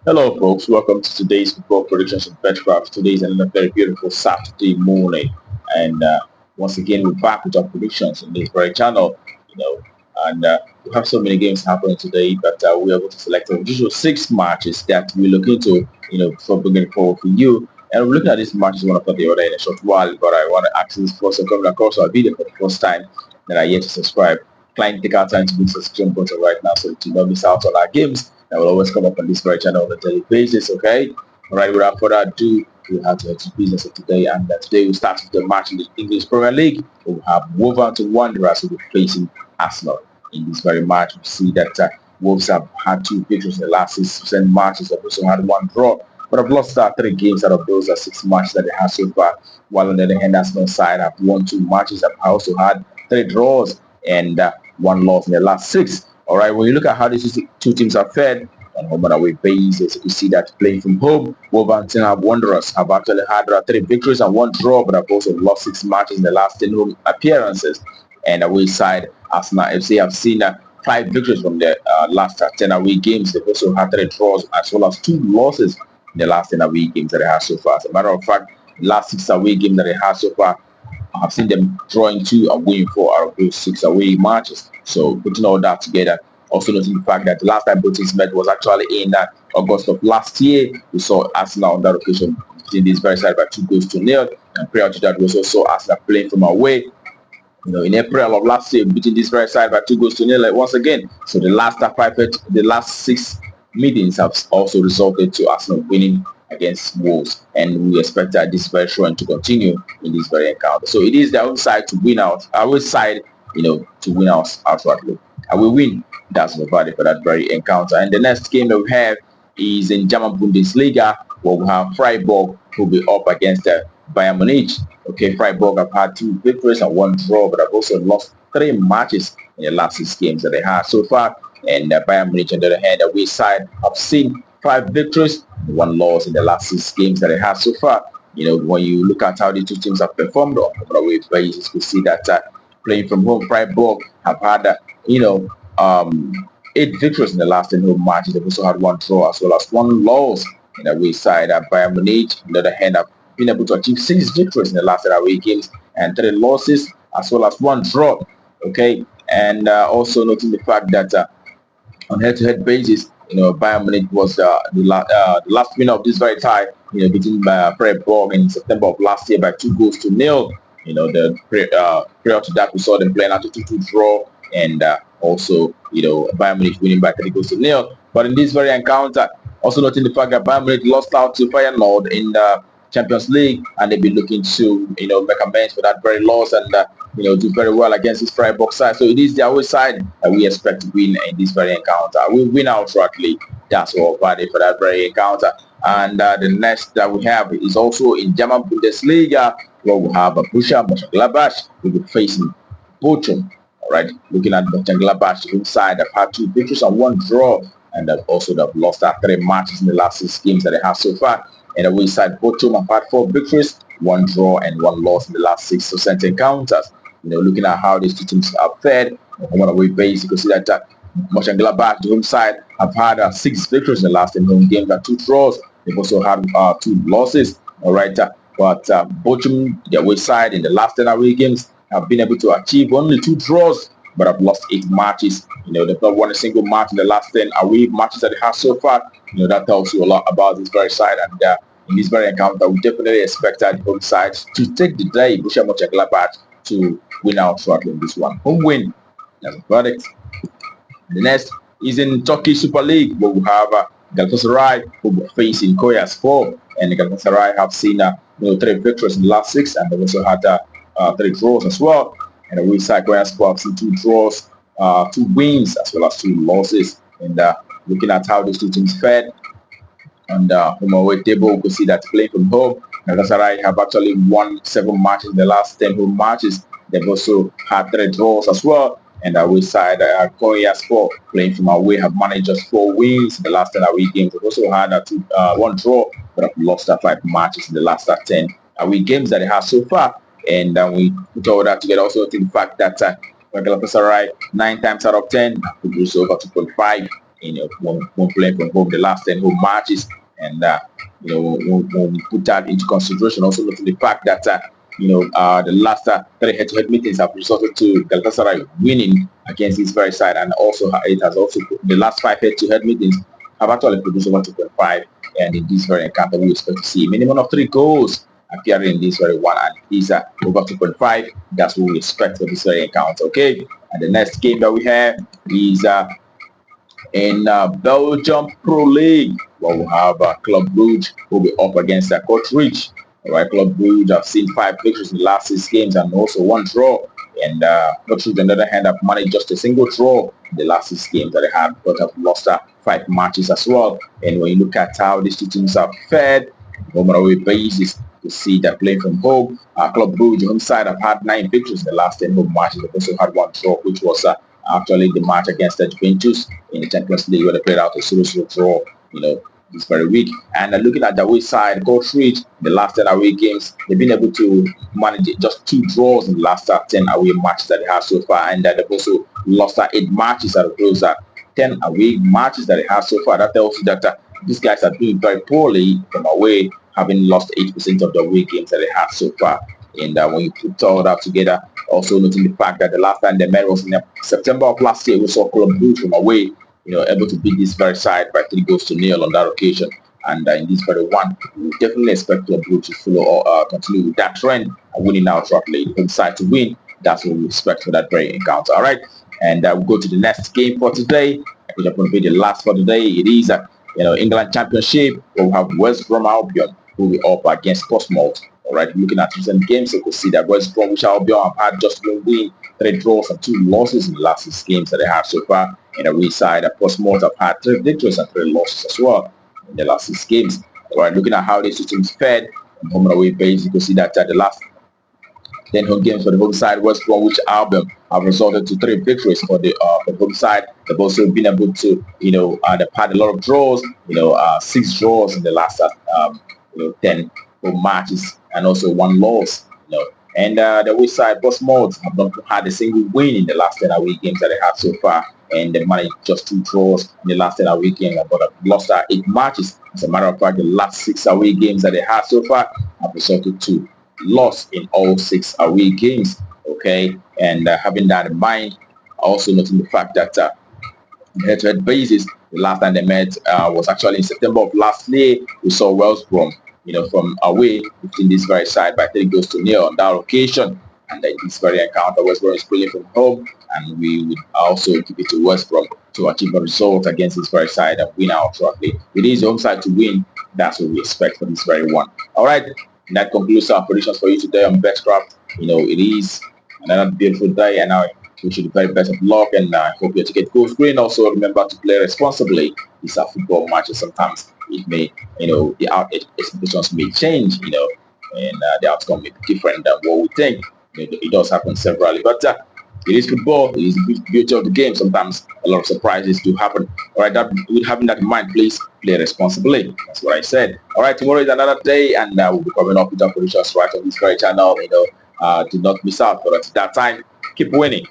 Hello, folks. Welcome to today's football predictions of Betcraft. Today is another very beautiful Saturday morning, and once again we're back with our predictions on this very channel. You know, and we have so many games happening today, but we're able to select the usual six matches that we're looking to, before bringing forward for you. And we're looking at these matches one after the other in a short while. But I want to ask this person coming across our video for the first time that are yet to subscribe. Kindly take our time to hit the subscription button right now so that you don't miss out on our games that will always come up on this very channel on a daily basis, okay? All right, without further ado, we have to head to business of today. And today we start with the match in the English Premier League. We'll have Wolverhampton Wanderers who will be facing Arsenal. In this very match, we see that Wolves have had two victories in the last 6% matches. They've also had one draw, but have lost three games out of those six matches that they have so far. While on the other hand, Arsenal side have won two matches. Have also had three draws and one loss in the last six. All right, when you look at how these two teams are fared on home and away basis, you see that playing from home, Wolverhampton have Wanderers have actually had three victories and one draw, but have also lost six matches in the last 10 home appearances. And away side, Arsenal FC have seen five victories from the last 10 away games. They've also had three draws as well as two losses in the last 10 away games that they have so far. As a matter of fact, the last six away games that they have so far, I've seen them drawing two and winning four out of those six away matches. So putting all that together, also noting the fact that the last time both teams met was actually in August of last year. We saw Arsenal on that occasion beating this very side by 2-0. And prior to that, we also saw Arsenal playing from away. In April of last year, beating this very side by 2-0 once again. So the last six meetings have also resulted to Arsenal winning against Wolves, and we expect that this very trend to continue in this very encounter. So it is their own side to win out, our side, to win out outrightly. I will win. That's the value for that very encounter. And the next game that we have is in German Bundesliga, where we have Freiburg who will be up against Bayern Munich. Okay, Freiburg have had two victories and one draw, but have also lost three matches in the last six games that they have so far. And Bayern Munich, on the other hand, away side, have seen five victories, one loss in the last six games that they have so far. When you look at how the two teams have performed on the away basis, we see that playing from home, Freiburg have had, eight victories in the last 10 home matches. They've also had one draw as well as one loss in the away side. Bayern Munich, on the other hand, have been able to achieve six victories in the last away games and three losses as well as one draw. Okay, and also noting the fact that on head-to-head basis, Bayern Munich was the last winner of this very tie, beating Freiburg in September of last year by 2-0. Prior to that, we saw them playing out a 2-2 draw, and also, Bayern Munich winning by 3-0. But in this very encounter, also noting the fact that Bayern Munich lost out to Feyenoord in the Champions League, and they've been looking to, make amends for that very loss and, do very well against this Freiburg side. So it is the away side that we expect to win in this very encounter. We win outrightly. That's all valid for that very encounter. And the next that we have is also in German Bundesliga, where we have Borussia Mönchengladbach. We'll be facing Bochum. All right, looking at Mönchengladbach, the side have had two victories and one draw, and they've lost three matches in the last six games that they have so far. And away side, Bochum have had four victories, one draw, and one loss in the last 6% encounters. Looking at how these two teams have fared on home and away base, you can see that Mönchengladbach, the home side, have had six victories in the last 10 home games and two draws. They've also had two losses. All right, but Bochum, the away side, in the last 10 away games, have been able to achieve only two draws, but have lost eight matches. They've not won a single match in the last 10 away matches that they have so far. That tells you a lot about this very side. And in this very encounter, we definitely expect that home side to take the day, Borussia Mönchengladbach, to win out shortly in this one. Home win as a verdict. The next is in Turkey Super League, where we have Galatasaray who will be facing Konyaspor, and Galatasaray have seen three victories in the last six, and they've also had three draws as well. And the side Konyaspor have seen two draws, two wins as well as two losses. And looking at how these two teams fared on the home away table, we can see that playing from home, Galatasaray have actually won 7 matches in the last 10 home matches. They've also had three draws as well. And away side, Konyaspor playing from away have managed just 4 wins in the last 10 away games. They've also had one draw, but have lost 5 matches in the last 10 away games that they have so far. And we put all that together, also to the fact that Galatasaray 9 times out of 10 produce over 2.5 when playing from home the last 10 home matches. And when we put that into consideration, also looking at the fact that the last 3 head-to-head meetings have resulted to Galatasaray winning against this very side, and also it has also the last 5 head-to-head meetings have actually produced over 2.5, and in this very encounter we expect to see a minimum of 3 goals appearing in this very one, and these are over 2.5. That's what we expect for this very encounter. Okay, and the next game that we have is in Belgium Pro League, where we have Club Brugge who will be up against Kortrijk. All right, Club Brugge have seen 5 victories in the last 6 games and also 1 draw. And Kortrijk, on the other hand, have managed just a single draw in the last 6 games that they have, but have lost 5 matches as well. And when you look at how these 2 teams have fared on a away basis, to see that playing from home, Club Brugge home side have had 9 victories in the last 10 home matches. They've also had 1 draw, which was actually the match against Juventus in the Champions League, where they played out a 0-0 draw, this very week. And looking at the away side, Kortrijk, the last 10 away games, they've been able to manage just 2 draws in the last 10 away matches that they have so far, and they've also lost 8 matches out of those 10 away matches that they have so far. That tells you that these guys are doing very poorly from away, having lost 8% of the away games that they have so far. And when you put all that together, also noting the fact that the last time they met was in September of last year, we saw Club Brugge from away, able to beat this very side by 3-0 on that occasion. And in this very one, we definitely expect Club Brugge to follow or continue with that trend and winning outrightly. The home side to win, that's what we expect for that very encounter. All right, and we'll go to the next game for today, which is going to be the last for today. It is England Championship, where we have West Brom Albion who will be up against Portsmouth. All right, looking at recent games, you could see that West Bromwich Albion have had just 1 win, 3 draws, and 2 losses in the last 6 games that they have so far. In the away side, Portsmouth have had 3 victories and 3 losses as well in the last 6 games. All right, looking at how these 2 teams fared on home and away basis, you can see that the last 10 home games for the home side, West Bromwich Albion have resulted to 3 victories for the home side. They've also been able to, they've had a lot of draws, 6 draws in the last 10 home matches, and also 1 loss. And the away side, Portsmouth have not had a single win in the last 10 away games that they have so far, and they managed just 2 draws in the last 10 away games, but have lost 8 matches. As a matter of fact, the last 6 away games that they have so far have resulted to loss in all 6 away games. Okay, and having that in mind, also noting the fact that head-to-head basis, the last time they met was actually in September of last year. We saw West Brom, from away within this very side by 3-0 on that occasion. And in this very encounter, West Brom is playing from home, and we would also give it to West Brom to achieve a result against this very side and win out shortly. It is the home side to win. That's what we expect for this very one. All right, and that concludes our predictions for you today on Betcraft. It is another beautiful day, and I wish you the very best of luck, and I hope your ticket goes green. Also, remember to play responsibly. These are football matches. Sometimes it may, the expectations may change, and the outcome may be different than what we think. It does happen severally, but it is football. It is the beauty of the game. Sometimes a lot of surprises do happen. All right, with having that in mind, please play responsibly. That's what I said. All right, tomorrow is another day, and we'll be coming up with our predictions right on this very channel. Do not miss out. But at that time, keep winning.